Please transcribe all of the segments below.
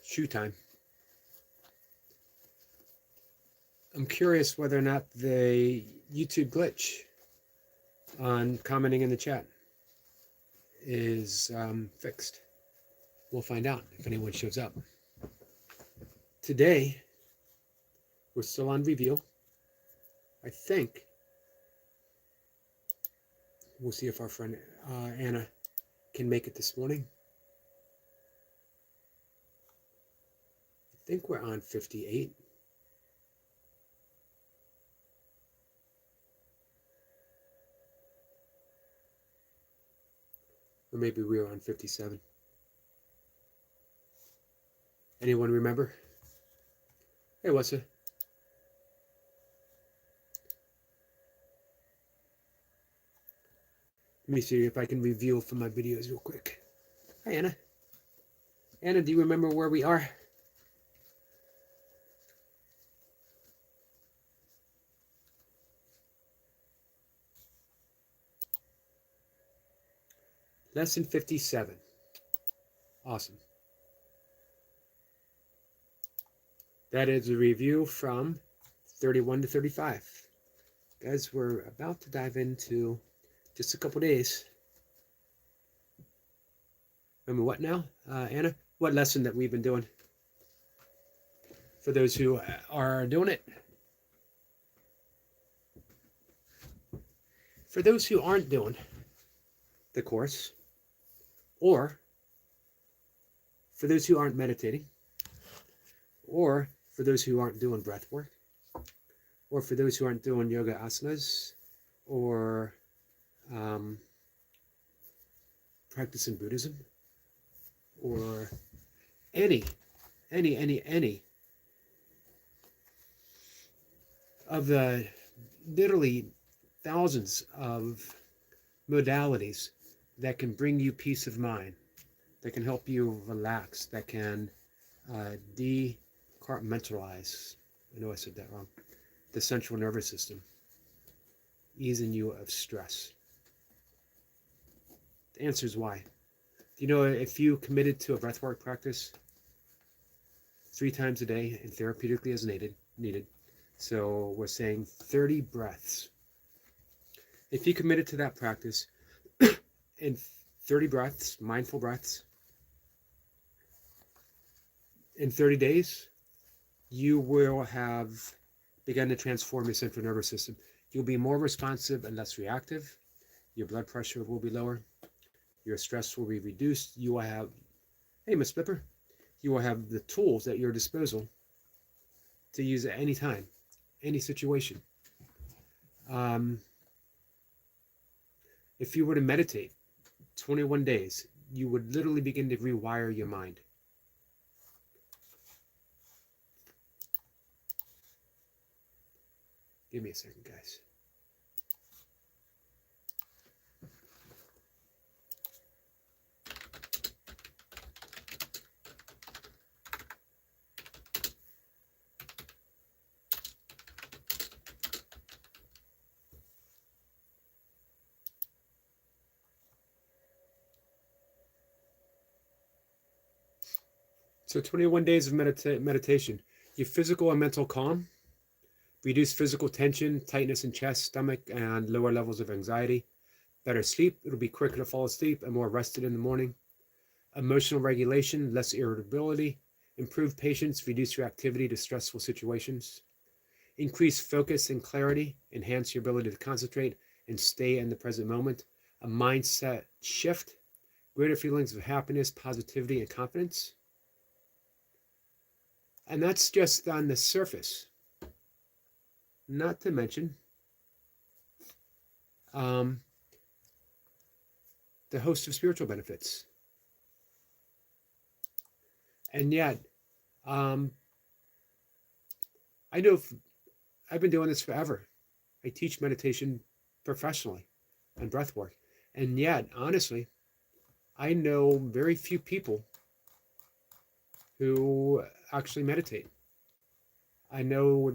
shoe time. I'm curious whether or not the YouTube glitch on commenting in the chat is fixed. We'll find out if anyone shows up. Today, we're still on review. I think we'll see if our friend Anna can make it this morning. I think we're on 58. Or maybe we were on 57. Anyone remember? Hey, what's it? Let me see if I can review from my videos real quick. Hi, Anna. Anna, do you remember where we are? Lesson 57. Awesome. That is a review from 31 to 35. Guys, we're about to dive into just a couple days. Remember what now, Anna? What lesson that we've been doing? For those who are doing it. For those who aren't doing the course, or for those who aren't meditating, or for those who aren't doing breath work, or for those who aren't doing yoga asanas, or practicing Buddhism, or any of the literally thousands of modalities that can bring you peace of mind, that can help you relax, that can decompartmentalize, I know I said that wrong, the central nervous system, easing you of stress. The answer is why. Do you know if you committed to a breathwork practice 3 times a day and therapeutically as needed, so we're saying 30 breaths. If you committed to that practice in 30 breaths, mindful breaths, in 30 days, you will have begun to transform your central nervous system. You'll be more responsive and less reactive. Your blood pressure will be lower. Your stress will be reduced. You will have, hey, Miss Flipper, you will have the tools at your disposal to use at any time, any situation. If you were to meditate 21 days, you would literally begin to rewire your mind. Give me a second, guys. So 21 days of meditation. Your physical and mental calm, reduce physical tension, tightness in chest, stomach, and lower levels of anxiety. Better sleep. It'll be quicker to fall asleep and more rested in the morning. Emotional regulation, less irritability. Improved patience, reduce reactivity to stressful situations. Increase focus and clarity, enhance your ability to concentrate and stay in the present moment. A mindset shift, greater feelings of happiness, positivity, and confidence. And that's just on the surface. Not to mention the host of spiritual benefits. And yet, I know I've been doing this forever. I teach meditation professionally and breath work. And yet, honestly, I know very few people who actually meditate. I know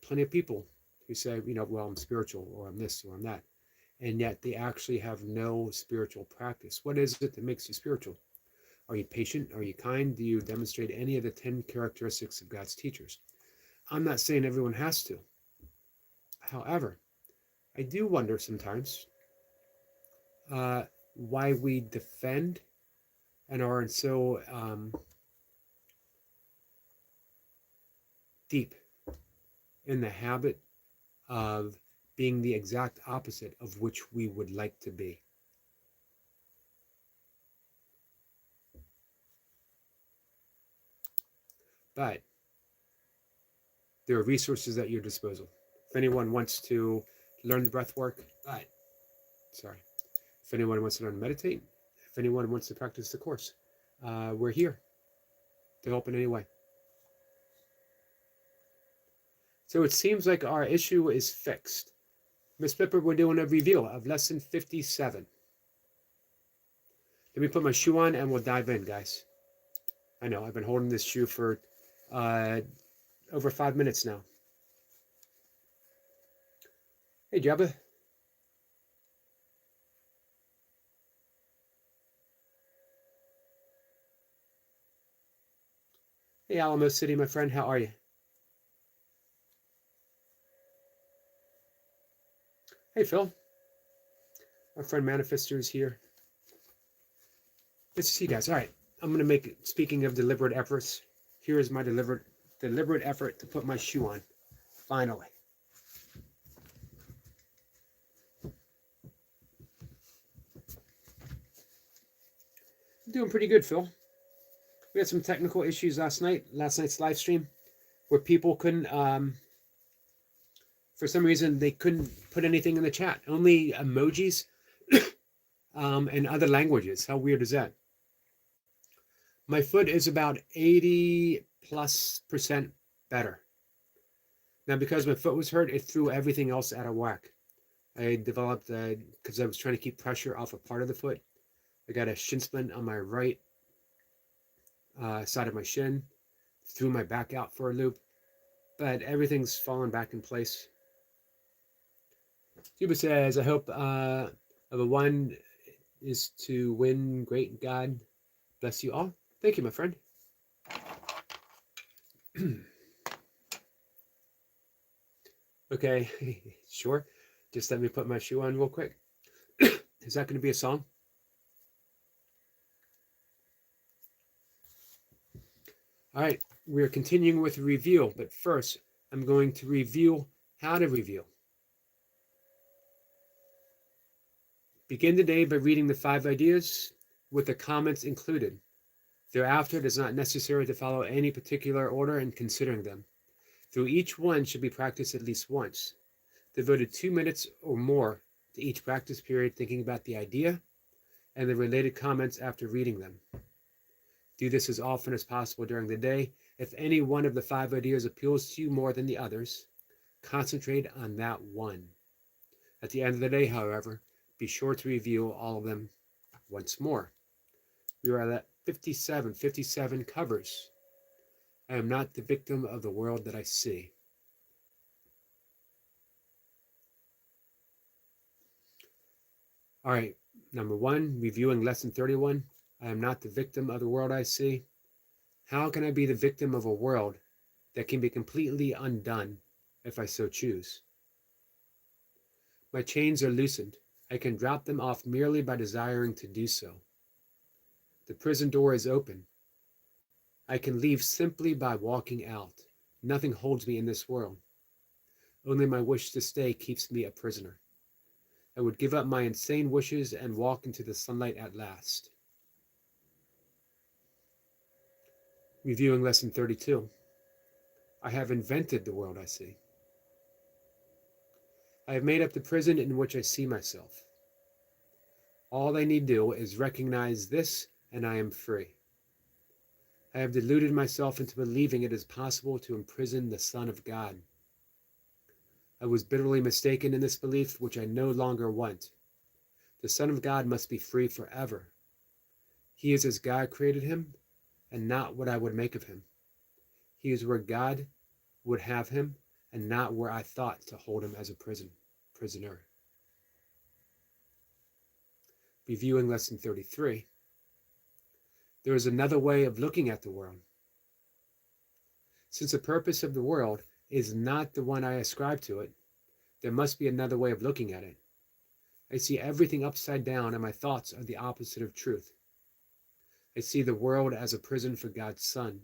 plenty of people who say, well, I'm spiritual, or I'm this, or I'm that. And yet they actually have no spiritual practice. What is it that makes you spiritual? Are you patient? Are you kind? Do you demonstrate any of the 10 characteristics of God's teachers? I'm not saying everyone has to. However, I do wonder sometimes why we defend and are so deep in the habit of being the exact opposite of which we would like to be. But there are resources at your disposal. If anyone wants to learn the breath work, if anyone wants to learn to meditate, if anyone wants to practice the course, we're here to help in any way. So it seems like our issue is fixed. Miss Pipper, we're doing a review of lesson 57. Let me put my shoe on and we'll dive in, guys. I know, I've been holding this shoe for over 5 minutes now. Hey, Jabba. Hey, Alamo City, my friend, how are you? Hey, Phil. Our friend Manifester is here. Good to see you guys. All right, I'm going to make, speaking of deliberate efforts, here is my deliberate effort to put my shoe on, finally. I'm doing pretty good, Phil. We had some technical issues last night's live stream, where people couldn't, for some reason, they couldn't put anything in the chat. Only emojis and other languages. How weird is that? My foot is about 80+% better. Now, because my foot was hurt, it threw everything else out of whack. I developed, because I was trying to keep pressure off a part of the foot, I got a shin splint on my right side of my shin, threw my back out for a loop, but everything's fallen back in place. Cuba says, I hope of a one is to win. Great God bless you all. Thank you, my friend. Okay, sure. Just let me put my shoe on real quick. Is that going to be a song? All right, we're continuing with a review, but first I'm going to review how to review. Begin the day by reading the 5 ideas with the comments included. Thereafter, it is not necessary to follow any particular order in considering them. Though each one should be practiced at least once. Devoted 2 minutes or more to each practice period thinking about the idea and the related comments after reading them. Do this as often as possible during the day. If any one of the 5 ideas appeals to you more than the others, concentrate on that one. At the end of the day, however, be sure to review all of them once more. We are at 57 covers. I am not the victim of the world that I see. All right, number 1, reviewing lesson 31. I am not the victim of the world I see. How can I be the victim of a world that can be completely undone if I so choose? My chains are loosened. I can drop them off merely by desiring to do so. The prison door is open. I can leave simply by walking out. Nothing holds me in this world. Only my wish to stay keeps me a prisoner. I would give up my insane wishes and walk into the sunlight at last. Reviewing lesson 32. I have invented the world I see. I have made up the prison in which I see myself. All I need do is recognize this, and I am free. I have deluded myself into believing it is possible to imprison the Son of God. I was bitterly mistaken in this belief, which I no longer want. The Son of God must be free forever. He is as God created him, and not what I would make of him. He is where God would have him, and not where I thought to hold him as a prisoner. Reviewing lesson 33. There is another way of looking at the world. Since the purpose of the world is not the one I ascribe to it, there must be another way of looking at it. I see everything upside down, and my thoughts are the opposite of truth. I see the world as a prison for God's Son.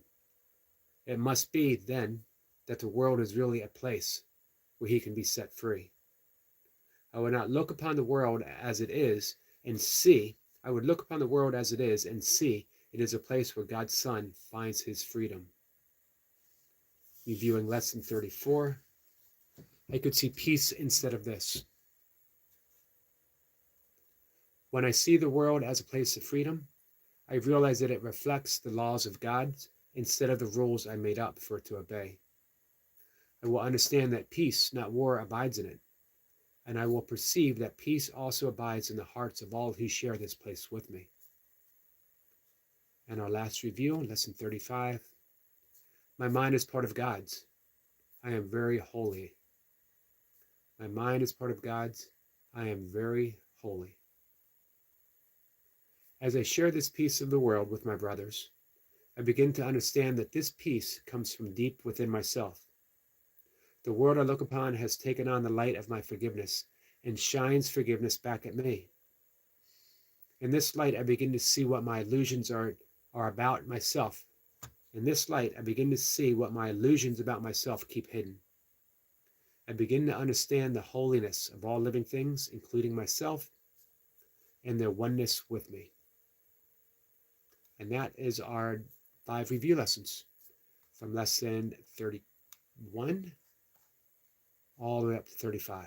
It must be, then, that the world is really a place where he can be set free. I would not look upon the world as it is and see, I would look upon the world as it is and see it is a place where God's Son finds his freedom. Reviewing lesson 34, I could see peace instead of this. When I see the world as a place of freedom, I realize that it reflects the laws of God instead of the rules I made up for it to obey. I will understand that peace, not war, abides in it, and I will perceive that peace also abides in the hearts of all who share this place with me. And our last review, lesson 35. My mind is part of God's. I am very holy. My mind is part of God's. I am very holy. As I share this peace of the world with my brothers, I begin to understand that this peace comes from deep within myself. The world I look upon has taken on the light of my forgiveness and shines forgiveness back at me. In this light, I begin to see what my illusions are about myself. In this light, I begin to see what my illusions about myself keep hidden. I begin to understand the holiness of all living things, including myself, and their oneness with me. And that is our 5 review lessons from lesson 31 all the way up to 35.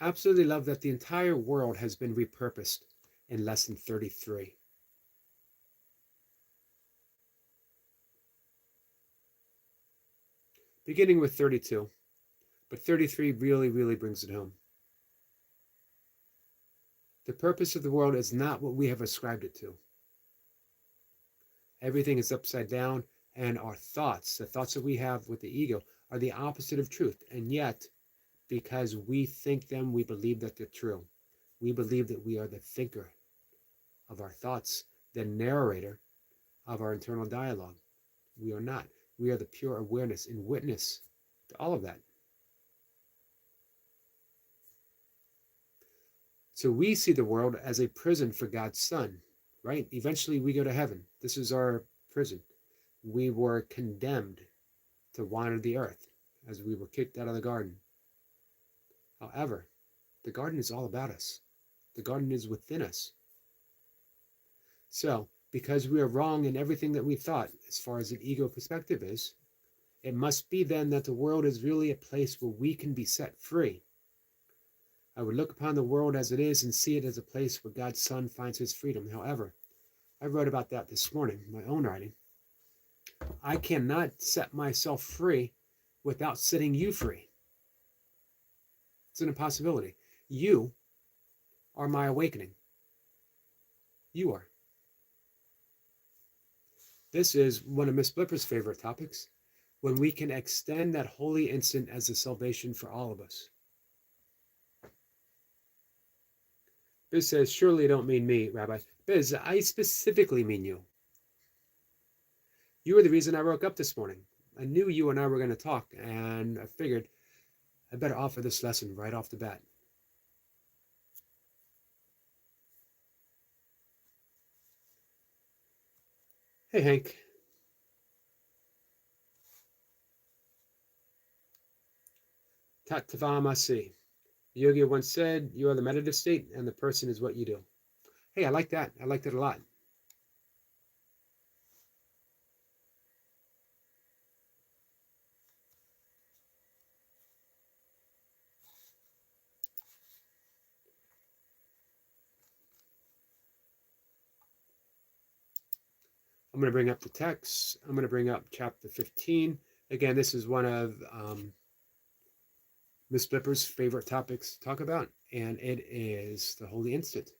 Absolutely love that the entire world has been repurposed in lesson 33. Beginning with 32, but 33 really brings it home. The purpose of the world is not what we have ascribed it to. Everything is upside down, and our thoughts, the thoughts that we have with the ego, are the opposite of truth. And yet, because we think them, we believe that they're true. We believe that we are the thinker of our thoughts, the narrator of our internal dialogue. We are not. We are the pure awareness and witness to all of that. So we see the world as a prison for God's Son, right? Eventually we go to heaven. This is our prison. We were condemned to wander the earth as we were kicked out of the garden. However, the garden is all about us. The garden is within us. So, because we are wrong in everything that we thought, as far as an ego perspective is, it must be then that the world is really a place where we can be set free. I would look upon the world as it is and see it as a place where God's Son finds his freedom. However, I wrote about that this morning, my own writing. I cannot set myself free without setting you free. It's an impossibility. You are my awakening. You are. This is one of Miss Blipper's favorite topics, when we can extend that holy instant as a salvation for all of us. Biz says, surely you don't mean me, Rabbi. Biz, I specifically mean you. You were the reason I woke up this morning. I knew you and I were going to talk, and I figured I better offer this lesson right off the bat. Hey, Hank. Tat Tavamasi. Yogi once said, you are the meditative state, and the person is what you do. Hey, I like that. I liked it a lot. I'm going to bring up the text. I'm going to bring up chapter 15. Again, this is one of Miss Blipper's favorite topics to talk about, and it is the holy instant.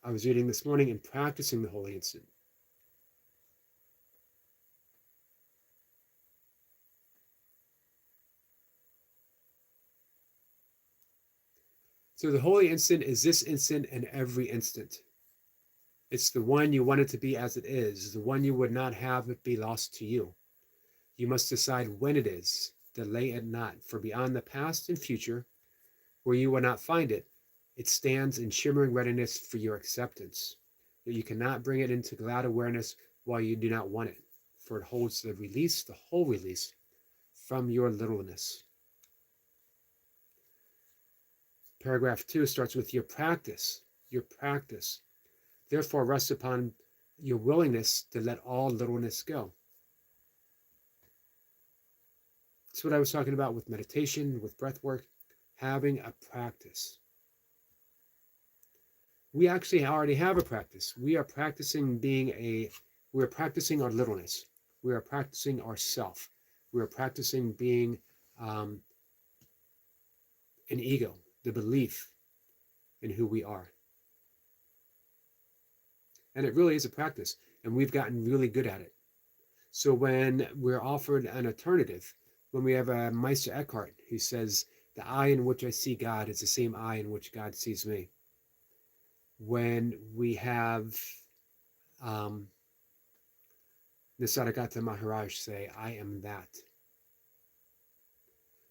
I was reading this morning and practicing the holy instant. So the holy instant is this instant and every instant. It's the one you want it to be as it is, the one you would not have it be lost to you. You must decide when it is, delay it not, for beyond the past and future, where you will not find it, it stands in shimmering readiness for your acceptance. Yet you cannot bring it into glad awareness while you do not want it, for it holds the release, the whole release, from your littleness. Paragraph 2 starts with your practice. Your practice. Therefore, rest upon your willingness to let all littleness go. That's what I was talking about with meditation, with breath work, having a practice. We actually already have a practice. We are practicing we're practicing our littleness. We are practicing ourself. We are practicing being an ego, the belief in who we are. And it really is a practice, and we've gotten really good at it. So when we're offered an alternative, when we have a Meister Eckhart who says, the eye in which I see God is the same eye in which God sees me. When we have Nisargadatta Maharaj say, I am that.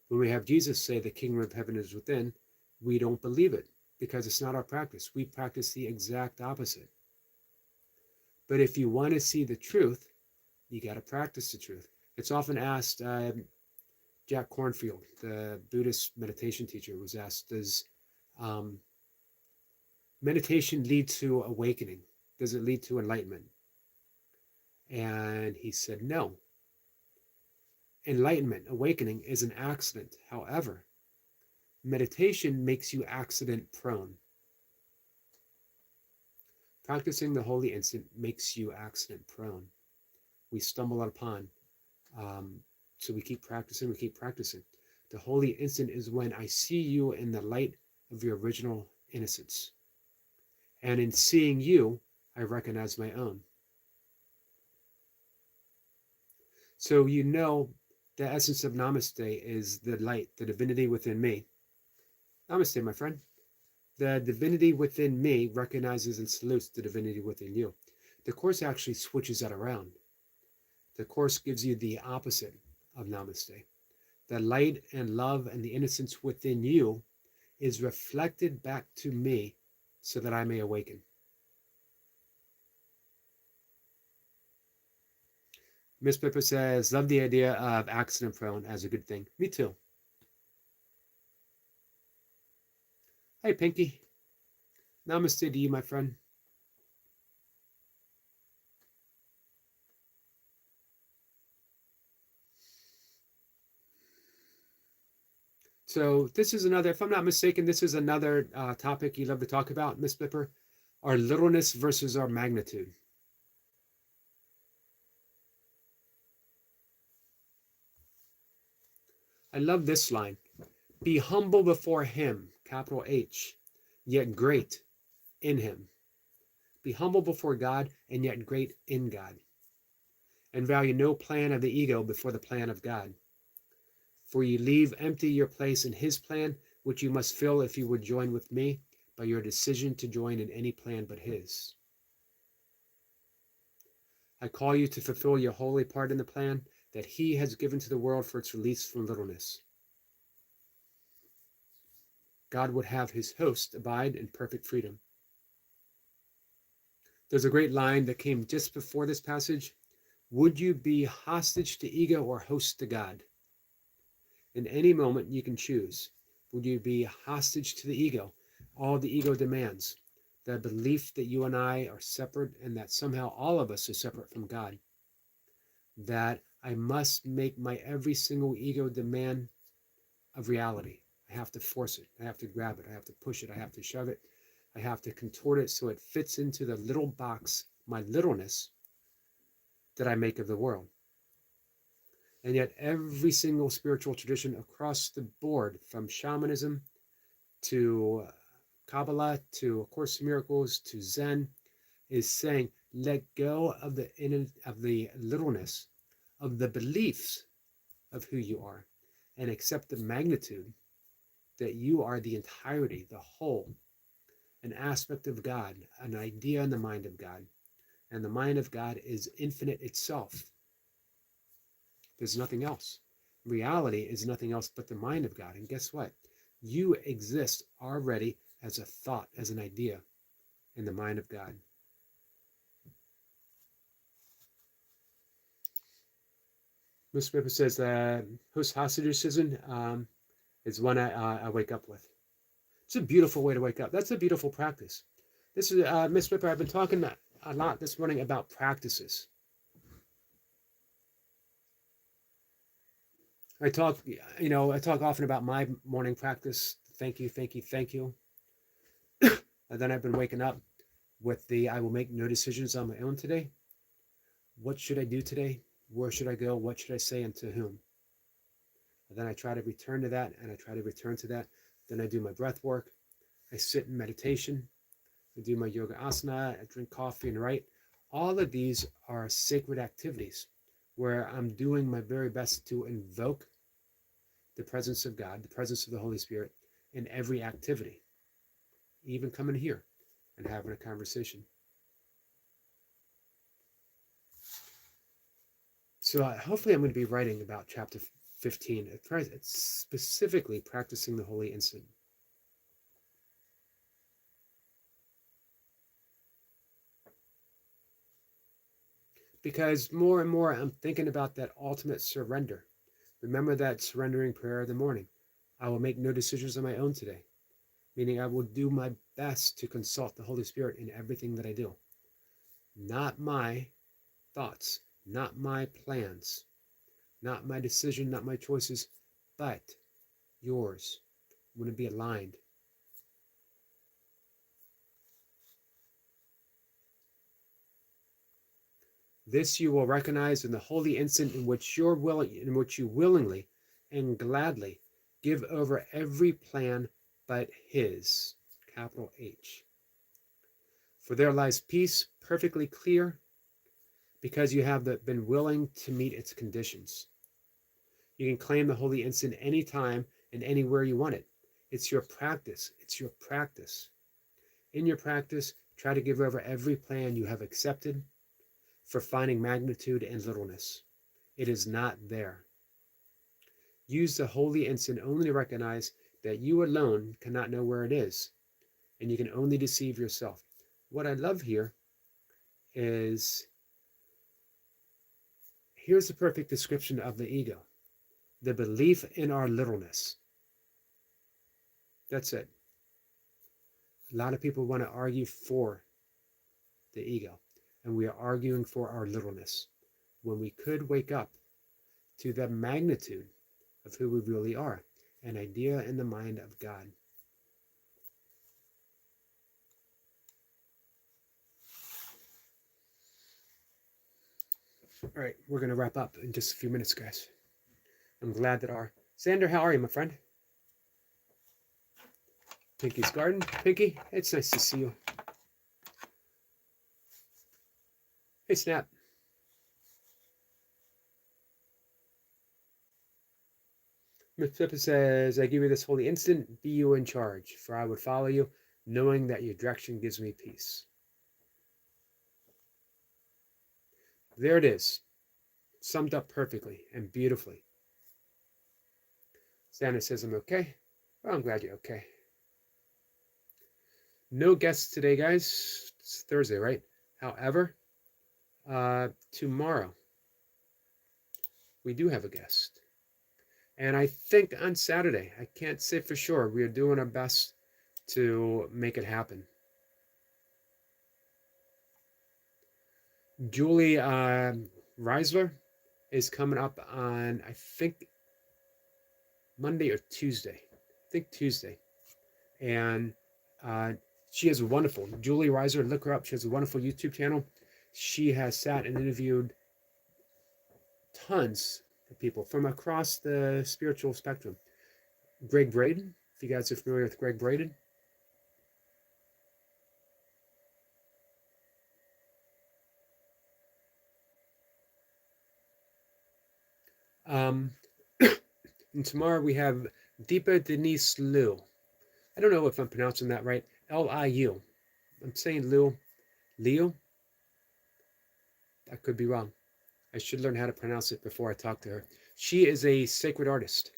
When we have Jesus say, the kingdom of heaven is within, we don't believe it because it's not our practice. We practice the exact opposite. But if you want to see the truth, you got to practice the truth. It's often asked, Jack Kornfield, the Buddhist meditation teacher, was asked, does meditation lead to awakening? Does it lead to enlightenment? And he said, no. Enlightenment, awakening, is an accident. However, meditation makes you accident prone. Practicing the holy instant makes you accident prone. We stumble upon. So we keep practicing, we keep practicing. The holy instant is when I see you in the light of your original innocence. And in seeing you, I recognize my own. So you know the essence of Namaste is the light, the divinity within me. Namaste, my friend. The divinity within me recognizes and salutes the divinity within you. The Course actually switches that around. The Course gives you the opposite of Namaste. The light and love and the innocence within you is reflected back to me so that I may awaken. Miss Pippa says, love the idea of accident prone as a good thing. Me too. Hey, Pinky. Namaste to you, my friend. So this is another, if I'm not mistaken, this is another topic you love to talk about, Miss Pipper, our littleness versus our magnitude. I love this line. Be humble before him, capital H, yet great in him. Be humble before God and yet great in God. And value no plan of the ego before the plan of God. For you leave empty your place in his plan, which you must fill if you would join with me by your decision to join in any plan but his. I call you to fulfill your holy part in the plan that he has given to the world for its release from littleness. God would have his host abide in perfect freedom. There's a great line that came just before this passage. Would you be hostage to ego or host to God? In any moment you can choose. Would you be hostage to the ego? All the ego demands. The belief that you and I are separate and that somehow all of us are separate from God. That I must make my every single ego demand of reality. I have to force it. I have to grab it. I have to push it. I have to shove it. I have to contort it so it fits into the little box, my littleness, that I make of the world. And yet every single spiritual tradition across the board, from shamanism to Kabbalah to A Course in Miracles to Zen, is saying, let go of the littleness, of the beliefs of who you are, and accept the magnitude that you are the entirety, the whole, an aspect of God, an idea in the mind of God. And the mind of God is infinite itself. There's nothing else. Reality is nothing else but the mind of God. And guess what? You exist already as a thought, as an idea in the mind of God. Mr. Pippa says host Hasidusism is one I wake up with. It's a beautiful way to wake up. That's a beautiful practice. This is Miss Pippa. I've been talking a lot this morning about practices. I talk often about my morning practice. Thank you, thank you, thank you. And then I've been waking up with I will make no decisions on my own today. What should I do today? Where should I go? What should I say and to whom? And then I try to return to that, and I try to return to that. Then I do my breath work. I sit in meditation. I do my yoga asana. I drink coffee and write. All of these are sacred activities where I'm doing my very best to invoke the presence of God, the presence of the Holy Spirit in every activity, even coming here and having a conversation. So hopefully I'm going to be writing about chapter 15. It's specifically practicing the holy instant. Because more and more I'm thinking about that ultimate surrender. Remember that surrendering prayer of the morning. I will make no decisions on my own today. Meaning I will do my best to consult the Holy Spirit in everything that I do. Not my thoughts, not my plans, not my decision, not my choices, but yours. I want to be aligned. This you will recognize in the holy instant in which you willingly and gladly give over every plan but His, capital H. For there lies peace perfectly clear, because you have been willing to meet its conditions. You can claim the holy instant anytime and anywhere you want it. It's your practice. It's your practice. In your practice, try to give over every plan you have accepted for finding magnitude and littleness. It is not there. Use the holy instant only to recognize that you alone cannot know where it is, and you can only deceive yourself. What I love here is, here's the perfect description of the ego: the belief in our littleness. That's it. A lot of people want to argue for the ego, and we are arguing for our littleness, when we could wake up to the magnitude of who we really are, an idea in the mind of God. All right, we're going to wrap up in just a few minutes, guys. I'm glad that Xander, how are you, my friend? Pinky's Garden. Pinky, it's nice to see you. Hey, Snap. Miss Pippa says, I give you this holy instant, be you in charge, for I would follow you, knowing that your direction gives me peace. There it is, summed up perfectly and beautifully. Xander says, I'm okay. Well, I'm glad you're okay. No guests today, guys. It's Thursday, right? However, tomorrow we do have a guest. And I think on Saturday, I can't say for sure, we are doing our best to make it happen. Julie Reisler is coming up on, I think, Monday or Tuesday. I think Tuesday. And she has a wonderful, Julie Reiser, look her up. She has a wonderful YouTube channel. She has sat and interviewed tons of people from across the spiritual spectrum. Greg Braden, if you guys are familiar with Greg Braden. And tomorrow we have Deepa Denise Liu. I don't know if I'm pronouncing that right. Liu. I'm saying Liu. I could be wrong. I should learn how to pronounce it before I talk to her. She is a sacred artist.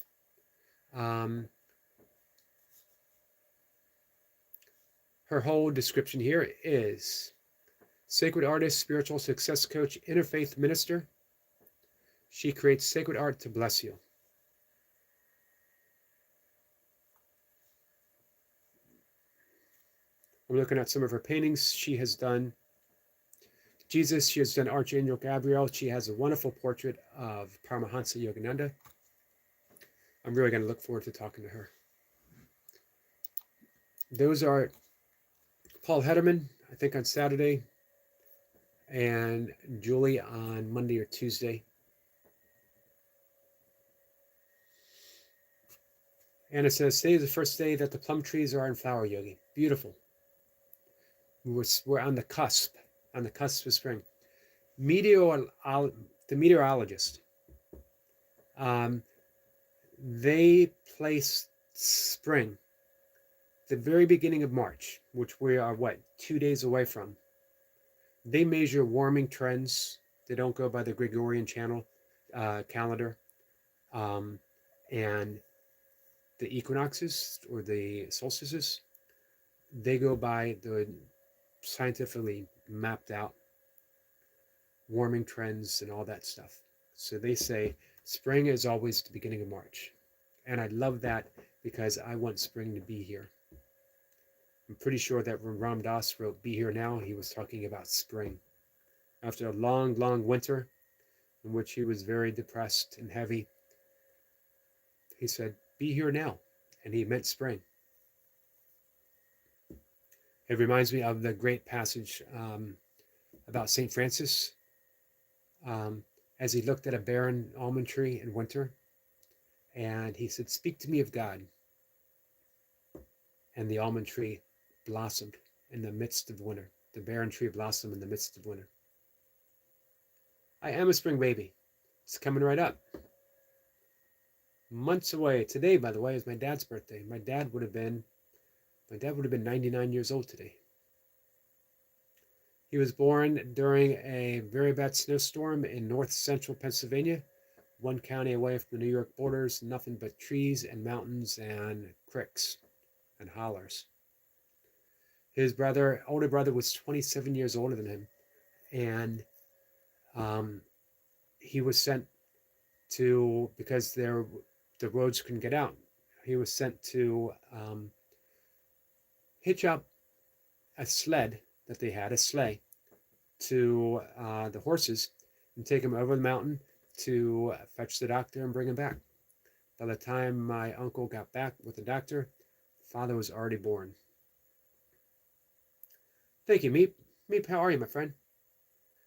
Um, her whole description here is sacred artist, spiritual success coach, interfaith minister. She creates sacred art to bless you. I'm looking at some of her paintings. She has done Jesus. She has done Archangel Gabriel. She has a wonderful portrait of Paramahansa Yogananda. I'm really going to look forward to talking to her. Those are Paul Hederman, I think on Saturday, and Julie on Monday or Tuesday. Anna says, today is the first day that the plum trees are in flower, Yogi. Beautiful. We're on the cusp of spring. The meteorologist, they place spring, the very beginning of March, which we are, 2 days away from. They measure warming trends. They don't go by the Gregorian calendar. And the equinoxes or the solstices, they go by the scientifically mapped out warming trends and all that stuff. So they say spring is always the beginning of March. And I love that because I want spring to be here. I'm pretty sure that when Ram Dass wrote Be Here Now, he was talking about spring. After a long, long winter in which he was very depressed and heavy, he said, be here now. And he meant spring. It reminds me of the great passage about St. Francis as he looked at a barren almond tree in winter. And he said, speak to me of God. And the almond tree blossomed in the midst of winter. The barren tree blossomed in the midst of winter. I am a spring baby. It's coming right up. Months away. Today, by the way, is my dad's birthday. My dad would have been 99 years old today. He was born during a very bad snowstorm in north central Pennsylvania, one county away from the New York borders, nothing but trees and mountains and creeks and hollers. His older brother, was 27 years older than him, and he was sent to, because the roads couldn't get out, he was sent to hitch up a sled that they had, a sleigh, to the horses and take him over the mountain to fetch the doctor and bring him back. By the time my uncle got back with the doctor, father was already born. Thank you, Meep. Meep, how are you, my friend?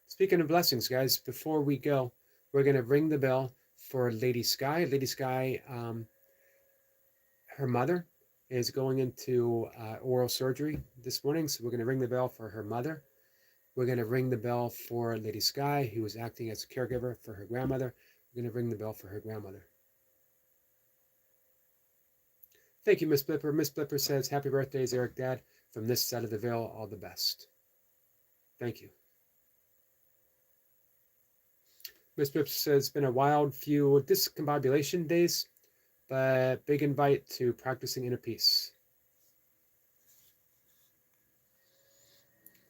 Speaking of blessings, guys, before we go, we're going to ring the bell for Lady Sky. Lady Sky, her mother is going into oral surgery this morning, so we're going to ring the bell for her mother. We're going to ring the bell for Lady Sky, who was acting as a caregiver for her grandmother. We're going to ring the bell for her grandmother. Thank you, Miss Blipper. Miss Blipper says, happy birthday, Eric Dad. From this side of the veil, all the best. Thank you. Miss Blipper says, it's been a wild few discombobulation days, but big invite to practicing inner peace.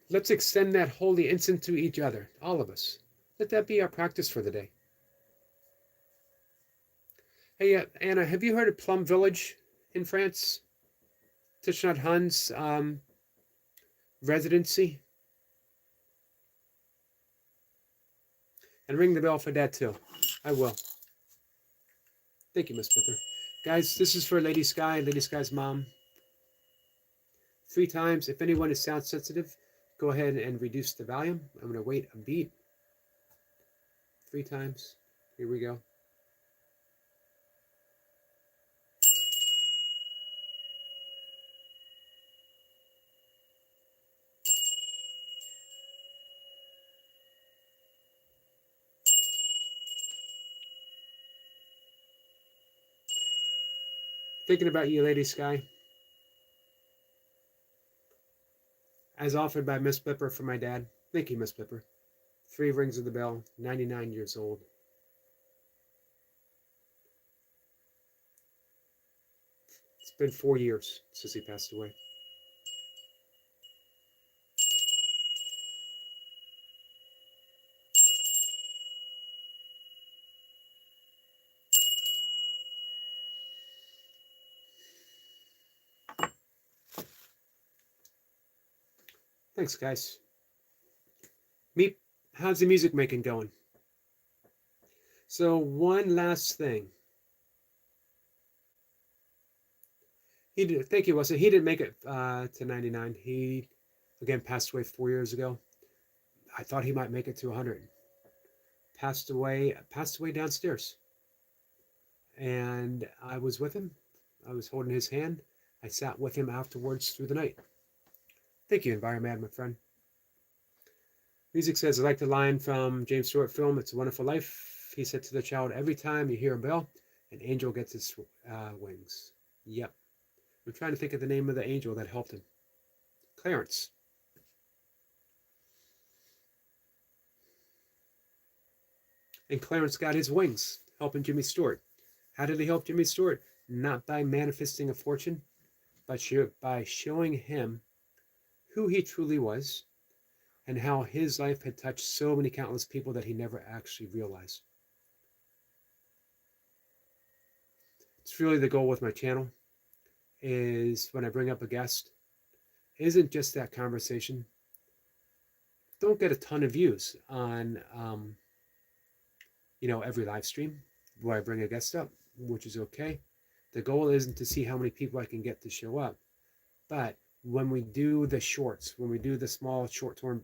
Let's extend that holy incense to each other, all of us. Let that be our practice for the day. Hey, Anna, have you heard of Plum Village in France? Thich Nhat Hanh's residency? And ring the bell for that too. I will. Thank you, Miss Blipper. Guys, this is for Lady Sky, Lady Sky's mom. 3 times. If anyone is sound sensitive, go ahead and reduce the volume. I'm going to wait a beat. 3 times. Here we go. Thinking about you, Lady Sky. As offered by Miss Pepper for my dad. Thank you, Miss Pepper. 3 rings of the bell, 99 years old. It's been 4 years since he passed away. Thanks, guys. Meep, how's the music making going? So one last thing. He did. Thank you, Wesley. He didn't make it to 99. He again passed away 4 years ago. I thought he might make it to 100. Passed away downstairs, and I was with him. I was holding his hand. I sat with him afterwards through the night. Thank you, Environman, my friend. Music says, I like the line from James Stewart film, It's a Wonderful Life. He said to the child, every time you hear a bell, an angel gets its wings. Yep. I'm trying to think of the name of the angel that helped him. Clarence. And Clarence got his wings, helping Jimmy Stewart. How did he help Jimmy Stewart? Not by manifesting a fortune, but by showing him who he truly was and how his life had touched so many countless people that he never actually realized. It's really the goal with my channel, is when I bring up a guest, isn't just that conversation. Don't get a ton of views on every live stream where I bring a guest up, which is okay. The goal isn't to see how many people I can get to show up, but when we do the shorts, when we do the small short-term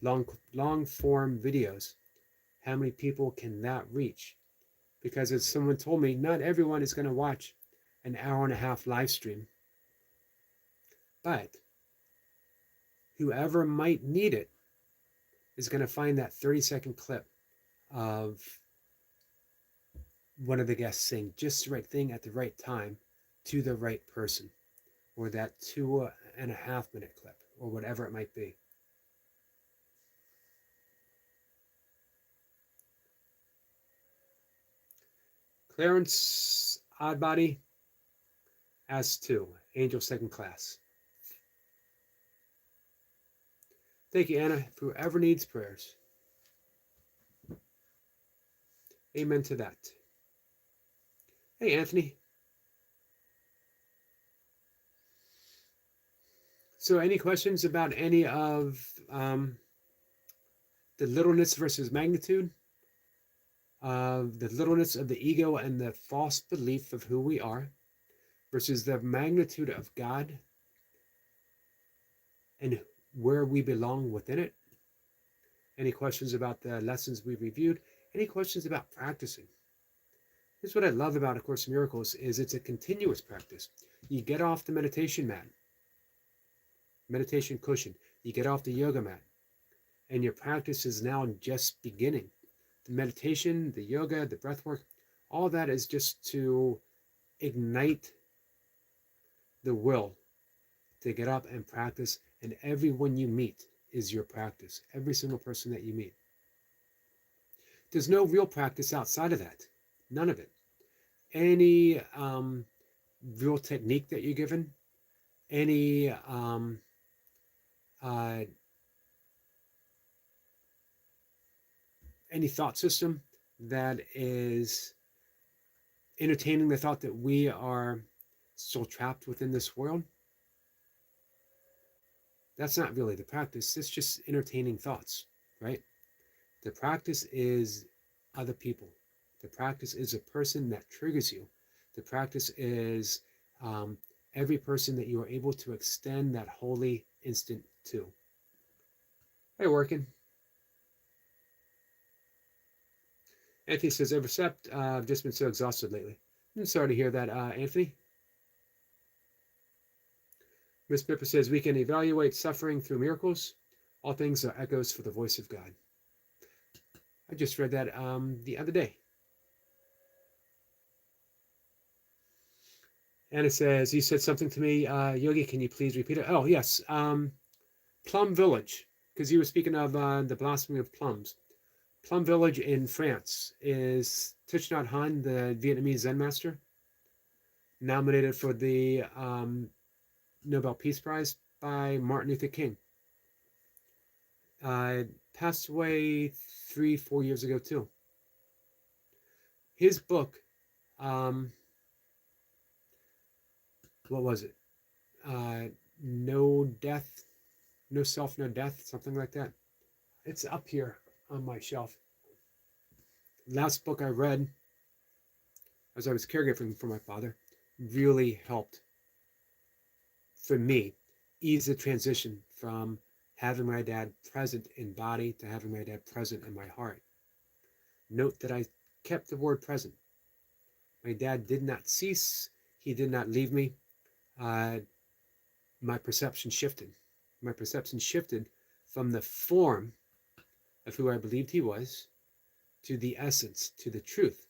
long form videos, how many people can that reach? Because as someone told me, not everyone is going to watch an hour and a half live stream, but whoever might need it is going to find that 30-second clip of one of the guests saying just the right thing at the right time to the right person, or that 2.5-minute clip, or whatever it might be. Clarence Oddbody, as 2, Angel Second Class. Thank you, Anna, for whoever needs prayers. Amen to that. Hey, Anthony. So any questions about any of the littleness versus magnitude, of the littleness of the ego and the false belief of who we are versus the magnitude of God and where we belong within it? Any questions about the lessons we reviewed? Any questions about practicing? Here's what I love about A Course in Miracles is it's a continuous practice. You get off the meditation mat, meditation cushion, you get off the yoga mat, and your practice is now just beginning. The meditation, the yoga, the breath work, all that is just to ignite the will to get up and practice, and everyone you meet is your practice. Every single person that you meet. There's no real practice outside of that. None of it. Any real technique that you're given, any thought system that is entertaining the thought that we are still trapped within this world, that's not really the practice. It's just entertaining thoughts, right? The practice is other people. The practice is a person that triggers you. The practice is every person that you are able to extend that holy instant to. Hey, working. Anthony says, I've just been so exhausted lately. I'm sorry to hear that, Anthony. Miss Pippa says, we can evaluate suffering through miracles. All things are echoes for the voice of God. I just read that the other day. And it says, you said something to me, Yogi, can you please repeat it? Oh, yes. Plum Village, because you were speaking of the blossoming of plums. Plum Village in France is Thich Nhat Hanh, the Vietnamese Zen master, nominated for the Nobel Peace Prize by Martin Luther King. Passed away 3-4 years ago too. His book, what was it? No Death, No Self, No Death, something like that. It's up here on my shelf. Last book I read as I was caregiving for my father really helped for me ease the transition from having my dad present in body to having my dad present in my heart. Note that I kept the word present. My dad did not cease. He did not leave me. My perception shifted. My perception shifted from the form of who I believed he was to the essence, to the truth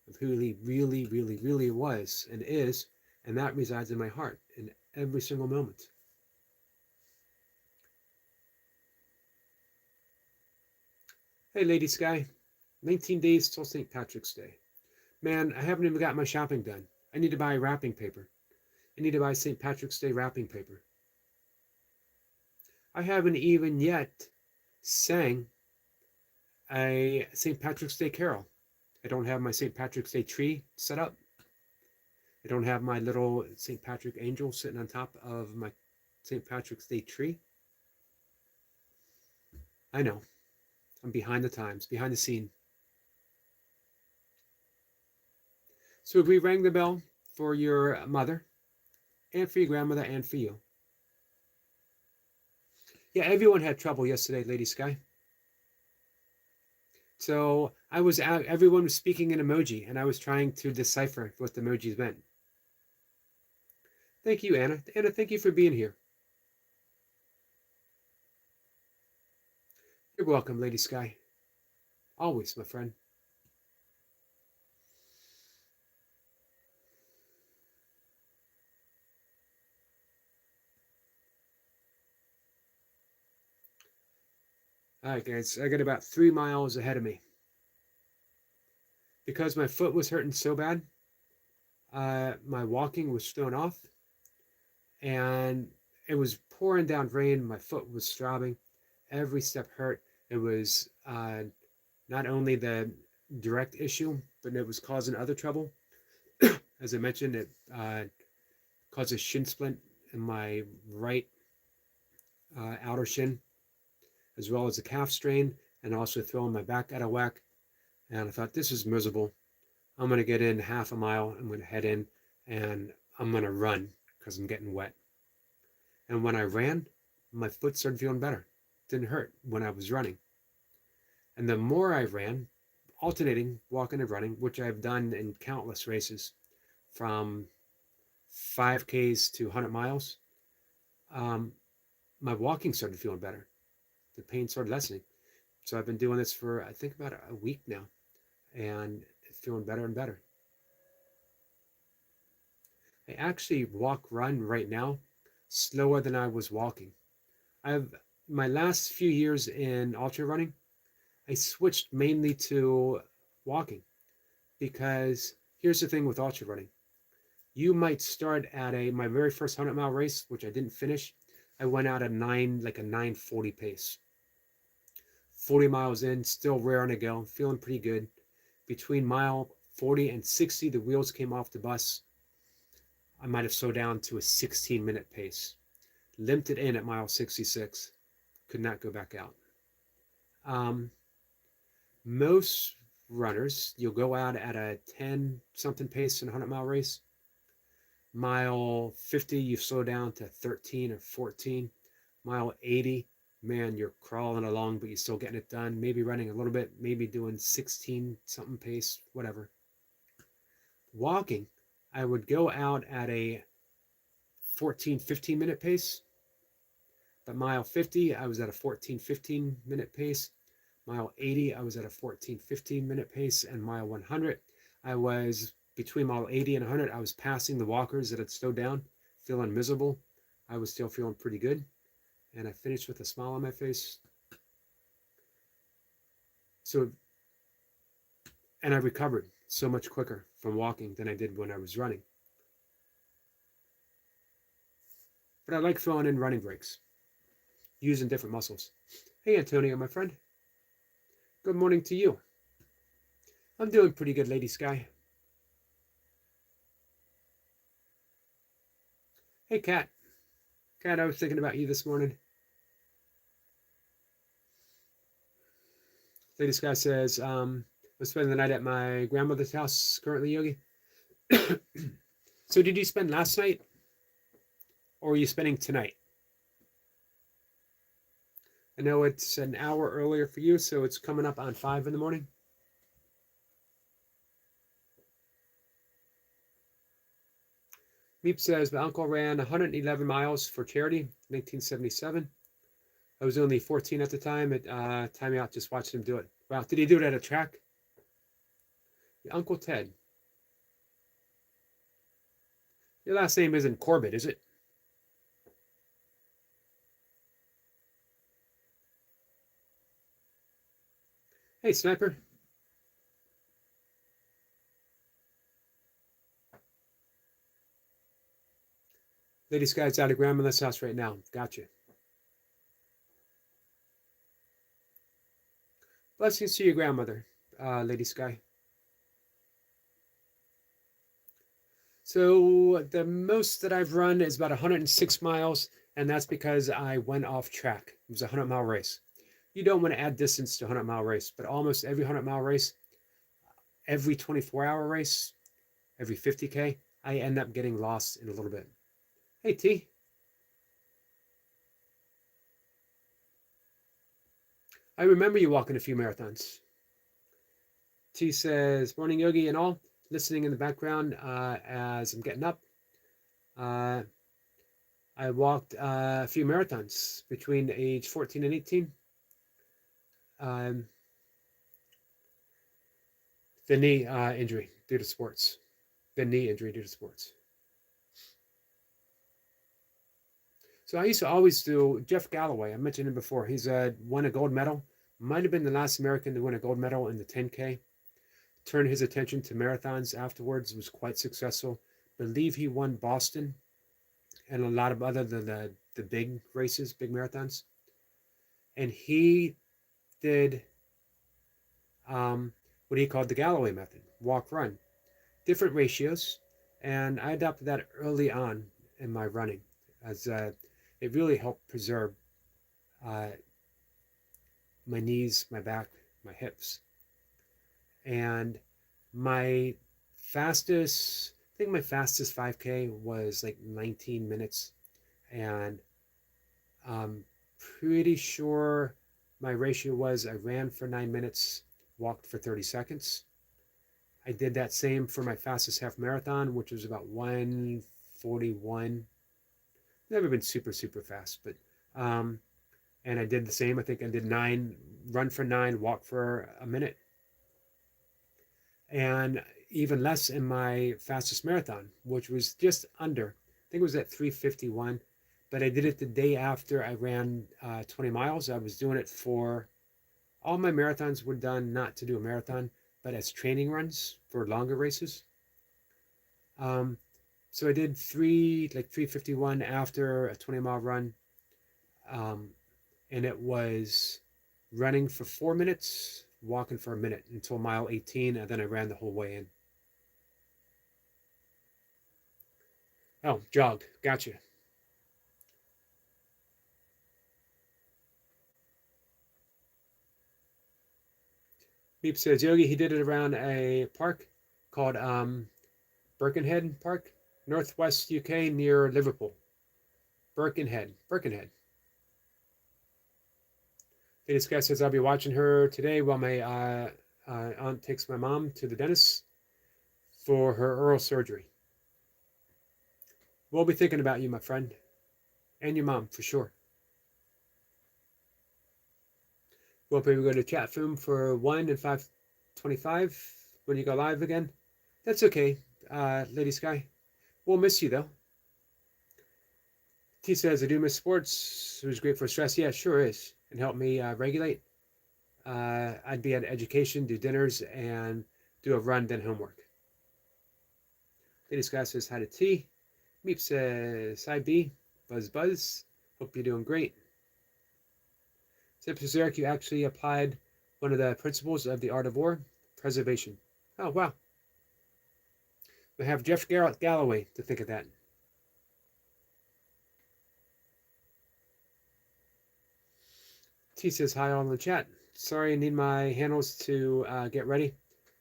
of who he really, really, really was and is, and that resides in my heart in every single moment. Hey, Lady Sky, 19 days till St. Patrick's Day. Man, I haven't even got my shopping done. I need to buy wrapping paper. I need to buy St. Patrick's Day wrapping paper. I haven't even yet sang a St. Patrick's Day carol. I don't have my St. Patrick's Day tree set up. I don't have my little St. Patrick angel sitting on top of my St. Patrick's Day tree. I know. I'm behind the times, behind the scene. So we rang the bell for your mother and for your grandmother and for you. Yeah, everyone had trouble yesterday, Lady Sky. So everyone was speaking in emoji, and I was trying to decipher what the emojis meant. Thank you, Anna. Anna, thank you for being here. You're welcome, Lady Sky. Always, my friend. All right, guys, I got about 3 miles ahead of me. Because my foot was hurting so bad, my walking was thrown off, and it was pouring down rain. My foot was throbbing. Every step hurt. It was not only the direct issue, but it was causing other trouble. As I mentioned, it caused a shin splint in my right outer shin, as well as a calf strain, and also throwing my back out of whack. And I thought, this is miserable. I'm going to get in half a mile. I'm going to head in, and I'm going to run because I'm getting wet. And when I ran, my foot started feeling better. It didn't hurt when I was running. And the more I ran, alternating walking and running, which I've done in countless races, from 5Ks to 100 miles, my walking started feeling better. The pain started lessening. So I've been doing this for, I think, about a week now, and it's feeling better and better. I actually run right now slower than I was walking. My last few years in ultra running, I switched mainly to walking, because here's the thing with ultra running. You might start at my very first 100-mile race, which I didn't finish. I went out at a 9:40 pace. 40 miles in, still raring to go, feeling pretty good. Between mile 40 and 60, the wheels came off the bus. I might have slowed down to a 16-minute pace. Limped it in at mile 66. Could not go back out. Most runners, you'll go out at a 10-something pace in a 100-mile race. Mile 50, you slow down to 13 or 14. Mile 80, man, you're crawling along, but you're still getting it done. Maybe running a little bit, maybe doing 16-something pace, whatever. Walking, I would go out at a 14, 15-minute pace. But mile 50, I was at a 14, 15-minute pace. Mile 80, I was at a 14, 15-minute pace. And mile 100, I was between mile 80 and 100, I was passing the walkers that had slowed down, feeling miserable. I was still feeling pretty good. And I finished with a smile on my face. So, and I recovered so much quicker from walking than I did when I was running. But I like throwing in running breaks, using different muscles. Hey, Antonio, my friend. Good morning to you. I'm doing pretty good, Lady Sky. Hey, Kat. Kat, I was thinking about you this morning. Lady Sky says, I'm spending the night at my grandmother's house currently, Yogi. So did you spend last night or are you spending tonight? I know it's an hour earlier for you, so it's coming up on 5 in the morning. Meep says, my uncle ran 111 miles for charity in 1977. I was only 14 at the time. Time out, just watched him do it. Wow, did he do it at a track? Uncle Ted. Your last name isn't Corbett, is it? Hey, Sniper. Lady Sky's out of grandmother's house right now. Gotcha. Blessings to your grandmother, Lady Sky. So the most that I've run is about 106 miles, and that's because I went off track. It was a 100-mile race. You don't want to add distance to a 100-mile race, but almost every 100-mile race, every 24-hour race, every 50K, I end up getting lost in a little bit. Hey, T. I remember you walking a few marathons. T says, morning, Yogi and all. Listening in the background as I'm getting up. I walked a few marathons between age 14 and 18. The knee injury due to sports. The knee injury due to sports. So I used to always do Jeff Galloway. I mentioned him before. He's won a gold medal. Might have been the last American to win a gold medal in the 10K. Turned his attention to marathons afterwards. Was quite successful. Believe he won Boston and a lot of other the big races, big marathons. And he did what he called the Galloway method, walk, run, different ratios. And I adopted that early on in my running as it really helped preserve my knees, my back, my hips. And my fastest, I think my fastest 5K was like 19 minutes. And I'm pretty sure my ratio was I ran for 9 minutes, walked for 30 seconds. I did that same for my fastest half marathon, which was about 1:41. Never been super, super fast, but and I did the same. I think I did 9, run for 9, walk for a minute. And even less in my fastest marathon, which was just under, I think it was at 3:51. But I did it the day after I ran 20 miles. I was doing it for, all my marathons were done not to do a marathon, but as training runs for longer races. So I did 3:51 after a 20-mile run. And it was running for 4 minutes, walking for a minute until mile 18, and then I ran the whole way in. Oh, jogged. Gotcha. Beep says, Yogi, he did it around a park called Birkenhead Park, northwest UK near Liverpool. Birkenhead. This guy says, I'll be watching her today while my aunt takes my mom to the dentist for her oral surgery. We'll be thinking about you, my friend, and your mom, for sure. We'll probably go to chat room for 1 and 5:25 when you go live again. That's okay. Lady Sky. We'll miss you, though. T says, I do miss sports. It was great for stress. Yeah, it sure is. And help me regulate. I'd be at education, do dinners, and do a run, then homework. Lady Sky says, hi to T. Meep says, hi B. Buzz Buzz. Hope you're doing great. Says, Eric, you actually applied one of the principles of the art of war, preservation. Oh, wow. We have Jeff Galloway to think of that. T says hi on the chat. Sorry, I need my handles to get ready.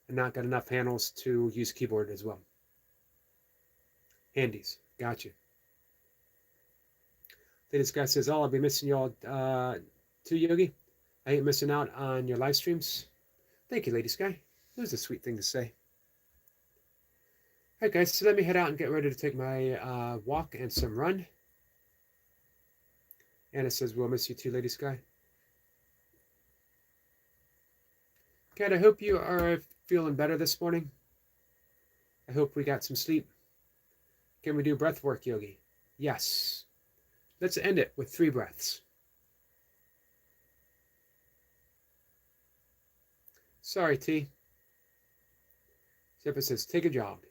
And not got enough handles to use keyboard as well. Handies. Gotcha. Latest guy says, oh, I'll be missing y'all too, Yogi. I ain't missing out on your live streams. Thank you, Lady Sky. That was a sweet thing to say. All right, guys, so let me head out and get ready to take my walk and some run. Anna says, we'll miss you too, Lady Sky. Kat, I hope you are feeling better this morning. I hope we got some sleep. Can we do breath work, Yogi? Yes. Let's end it with 3 breaths. Sorry, T. Zipper says, take a jog.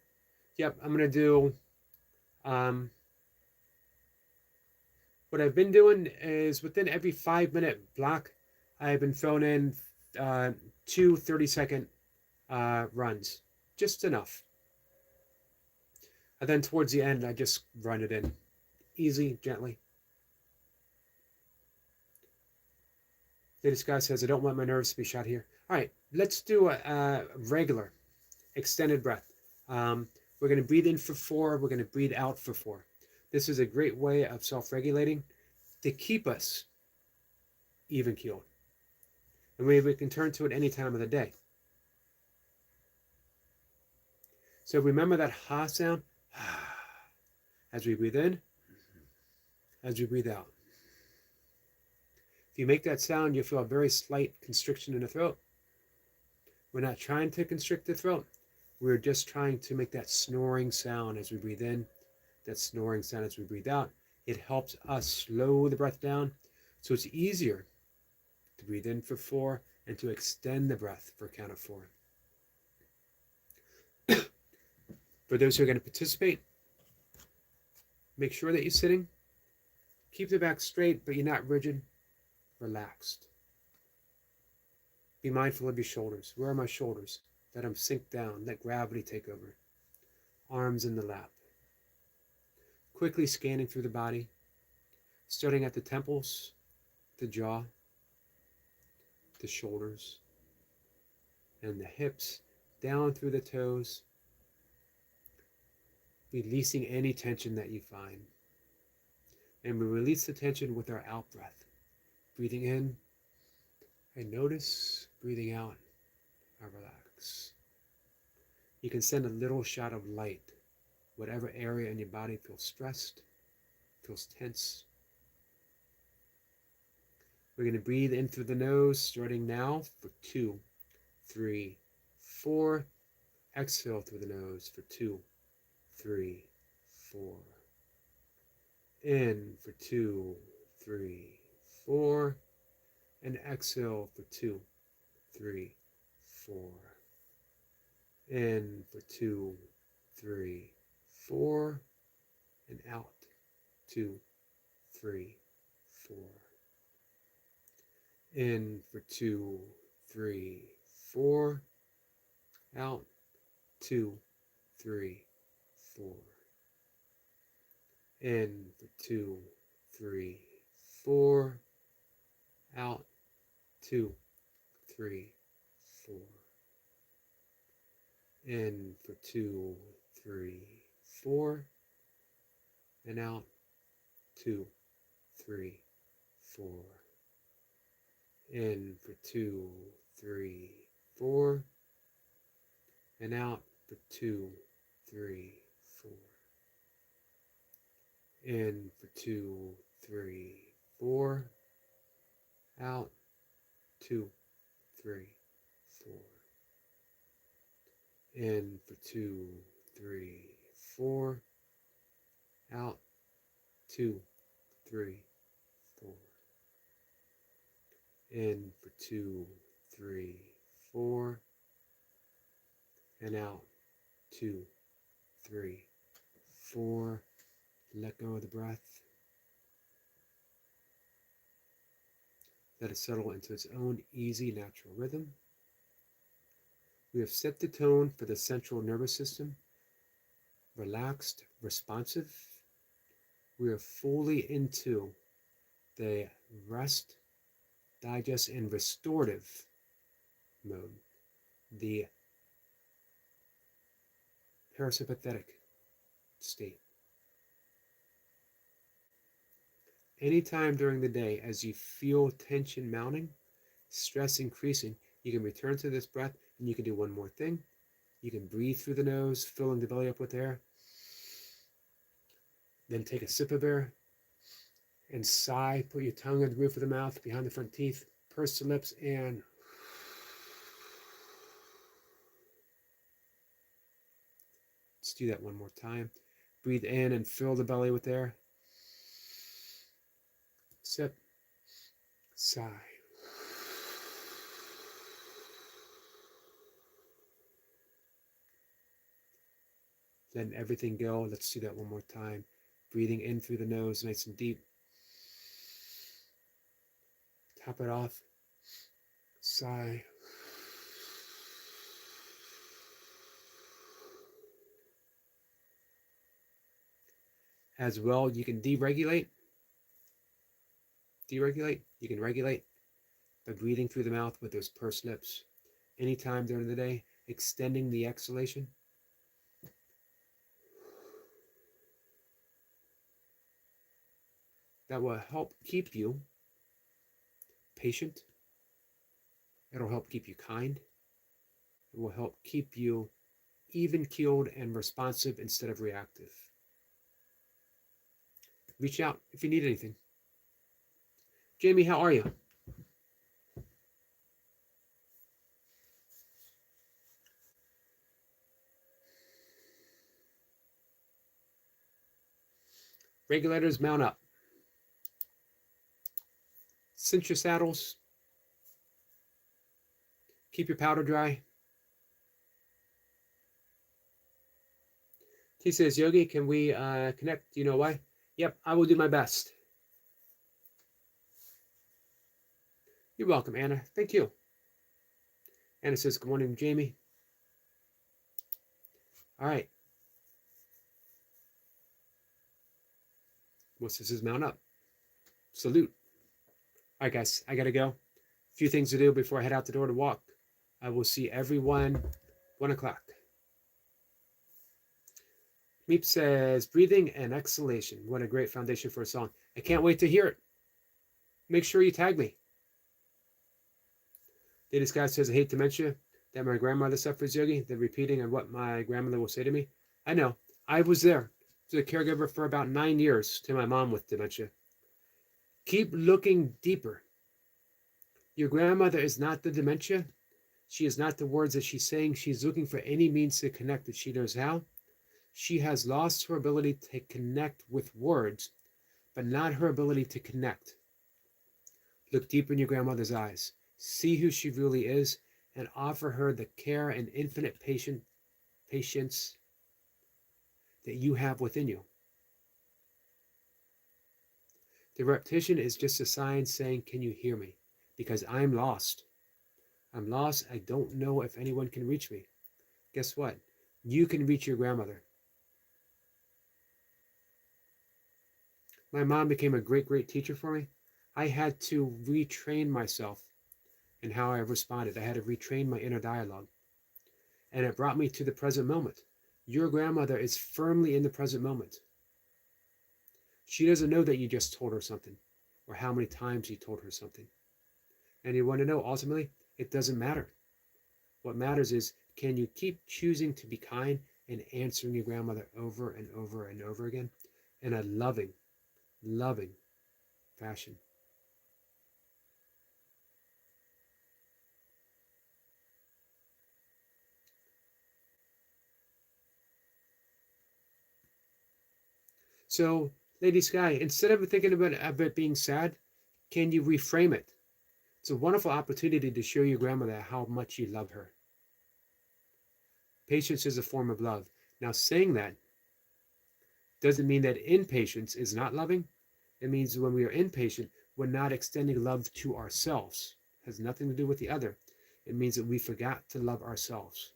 Yep, I'm going to do... what I've been doing is within every 5-minute block, I've been throwing in 2 30-second runs. Just enough. And then towards the end, I just run it in. Easy, gently. Lady Sky says, I don't want my nerves to be shot here. All right, let's do a regular extended breath. We're going to breathe in for 4. We're going to breathe out for 4. This is a great way of self-regulating to keep us even-keeled. And we can turn to it any time of the day. So remember that ha sound as we breathe in, as we breathe out. If you make that sound, you'll feel a very slight constriction in the throat. We're not trying to constrict the throat. We're just trying to make that snoring sound as we breathe in, that snoring sound as we breathe out. It helps us slow the breath down, so it's easier to breathe in for 4 and to extend the breath for a count of 4. For those who are going to participate, make sure that you're sitting. Keep the back straight, but you're not rigid. Relaxed. Be mindful of your shoulders. Where are my shoulders? Let them sink down. Let gravity take over. Arms in the lap. Quickly scanning through the body, starting at the temples, the jaw, the shoulders, and the hips, down through the toes, releasing any tension that you find. And we release the tension with our out breath. Breathing in, I notice. Breathing out, I relax. You can send a little shot of light. Whatever area in your body feels stressed, feels tense. We're going to breathe in through the nose, starting now for 2, 3, 4. Exhale through the nose for 2, 3, 4. In for 2, 3, 4. And exhale for 2, 3, 4. In for 2, 3, 4. And out. 2, 3, 4. In for 2, 3, 4. Out. 2, 3, 4. In for 2, 3, 4. Out. 2, 3, 4. In for 2, 3, 4. And out. 2, 3, 4. In for 2, 3, 4. And out for 2, 3, 4. In for 2, 3, 4. Out. 2, 3, 4. In for 2, 3, 4. Out, 2, 3, 4. In for 2, 3, 4. And out, 2, 3, 4. Let go of the breath. Let it settle into its own easy, natural rhythm. We have set the tone for the central nervous system, relaxed, responsive. We are fully into the rest, digest, and restorative mode, the parasympathetic state. Anytime during the day as you feel tension mounting, stress increasing, you can return to this breath and you can do one more thing. You can breathe through the nose, filling the belly up with air. Then take a sip of air and sigh. Put your tongue on the roof of the mouth, behind the front teeth, purse the lips, and let's do that one more time. Breathe in and fill the belly with air. Sip, sigh. Letting everything go. Let's do that one more time. Breathing in through the nose, nice and deep. Top it off. Sigh. As well, you can deregulate. You can regulate by breathing through the mouth with those pursed lips. Anytime during the day, extending the exhalation. That will help keep you patient. It'll help keep you kind. It will help keep you even-keeled and responsive instead of reactive. Reach out if you need anything. Jamie, how are you? Regulators, mount up. Cinch your saddles. Keep your powder dry. He says, Yogi, can we connect? Do you know why? Yep, I will do my best. You're welcome, Anna. Thank you. Anna says, good morning, Jamie. All right. Melissa says, mount up. Salute. All right, guys, I got to go. A few things to do before I head out the door to walk. I will see everyone 1 o'clock. Meep says, breathing and exhalation. What a great foundation for a song. I can't wait to hear it. Make sure you tag me. Lady Scott says, I hate dementia. That my grandmother suffers, Yogi. The repeating of what my grandmother will say to me. I know. I was there. I was a caregiver for about 9 years to my mom with dementia. Keep looking deeper. Your grandmother is not the dementia. She is not the words that she's saying. She's looking for any means to connect that she knows how. She has lost her ability to connect with words, but not her ability to connect. Look deep in your grandmother's eyes. See who she really is and offer her the care and infinite patience that you have within you. The repetition is just a sign saying, can you hear me? Because I'm lost. I'm lost. I don't know if anyone can reach me. Guess what? You can reach your grandmother. My mom became a great, great teacher for me. I had to retrain myself in how I responded. I had to retrain my inner dialogue. And it brought me to the present moment. Your grandmother is firmly in the present moment. She doesn't know that you just told her something or how many times you told her something. And you want to know, ultimately, it doesn't matter. What matters is, can you keep choosing to be kind and answering your grandmother over and over and over again in a loving, loving fashion? So, Lady Sky, instead of thinking about it being sad, can you reframe it? It's a wonderful opportunity to show your grandmother how much you love her. Patience is a form of love. Now, saying that doesn't mean that impatience is not loving. It means when we are impatient, we're not extending love to ourselves. It has nothing to do with the other. It means that we forgot to love ourselves.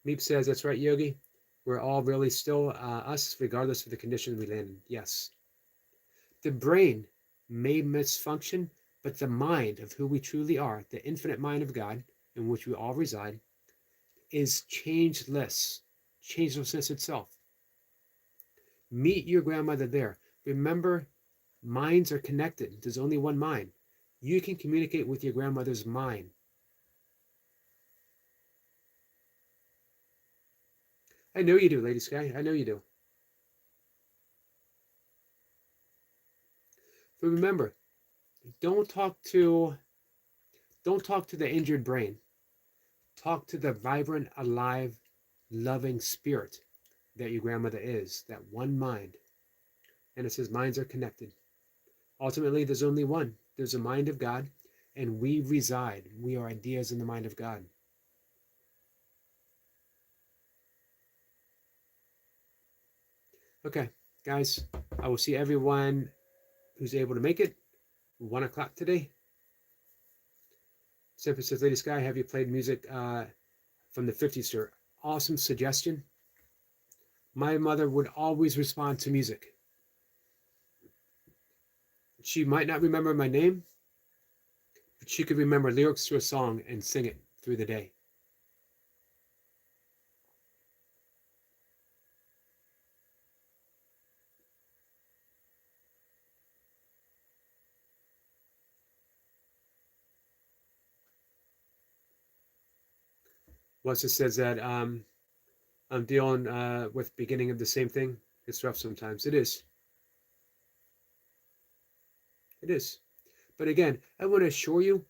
Meep says, that's right, Yogi. We're all really still us, regardless of the condition we land in. Yes. The brain may misfunction, but the mind of who we truly are, the infinite mind of God, in which we all reside, is changelessness itself. Meet your grandmother there. Remember, minds are connected. There's only one mind. You can communicate with your grandmother's mind. I know you do, Lady Sky. I know you do. But remember, don't talk to the injured brain. Talk to the vibrant, alive, loving spirit that your grandmother is, that one mind. And it says minds are connected. Ultimately, there's only one. There's a mind of God, and we reside. We are ideas in the mind of God. Okay, guys, I will see everyone who's able to make it 1 o'clock today. Simple says, Lady Sky, have you played music from the 50s, sir? Awesome suggestion. My mother would always respond to music. She might not remember my name, but she could remember lyrics to a song and sing it through the day. Melissa says that I'm dealing with beginning of the same thing. It's rough sometimes. It is. It is. But again, I want to assure you,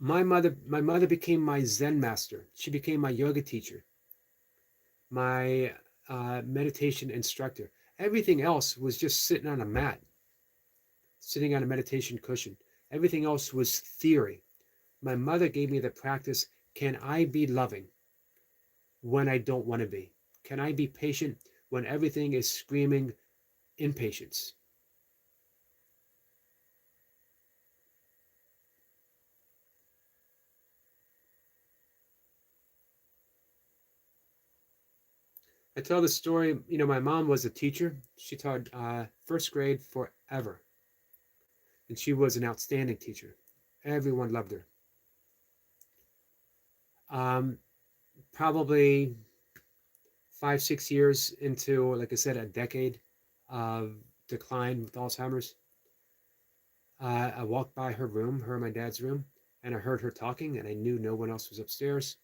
my mother became my Zen master. She became my yoga teacher, my meditation instructor. Everything else was just sitting on a mat, sitting on a meditation cushion. Everything else was theory. My mother gave me the practice. Can I be loving when I don't want to be? Can I be patient when everything is screaming impatience? I tell the story, my mom was a teacher. She taught first grade forever. And she was an outstanding teacher. Everyone loved her. Um, Probably 5, 6 years into, like I said, a decade of decline with Alzheimer's, I walked by her room, her and my dad's room, and I heard her talking, and I knew no one else was upstairs.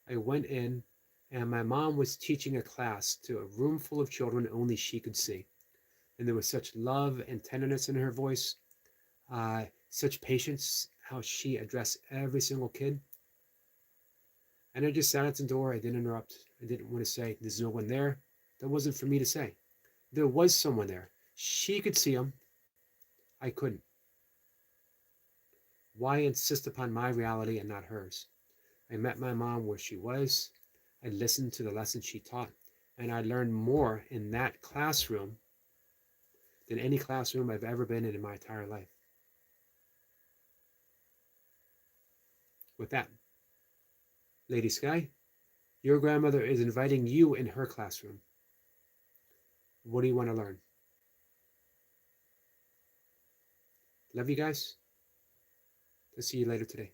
I went in, and my mom was teaching a class to a room full of children only she could see. And there was such love and tenderness in her voice, such patience, how she addressed every single kid. And I just sat at the door. I didn't interrupt. I didn't want to say, there's no one there. That wasn't for me to say. There was someone there. She could see him. I couldn't. Why insist upon my reality and not hers? I met my mom where she was. I listened to the lessons she taught. And I learned more in that classroom than any classroom I've ever been in my entire life. With that, Lady Sky, your grandmother is inviting you in her classroom. What do you want to learn? Love you guys. I'll see you later today.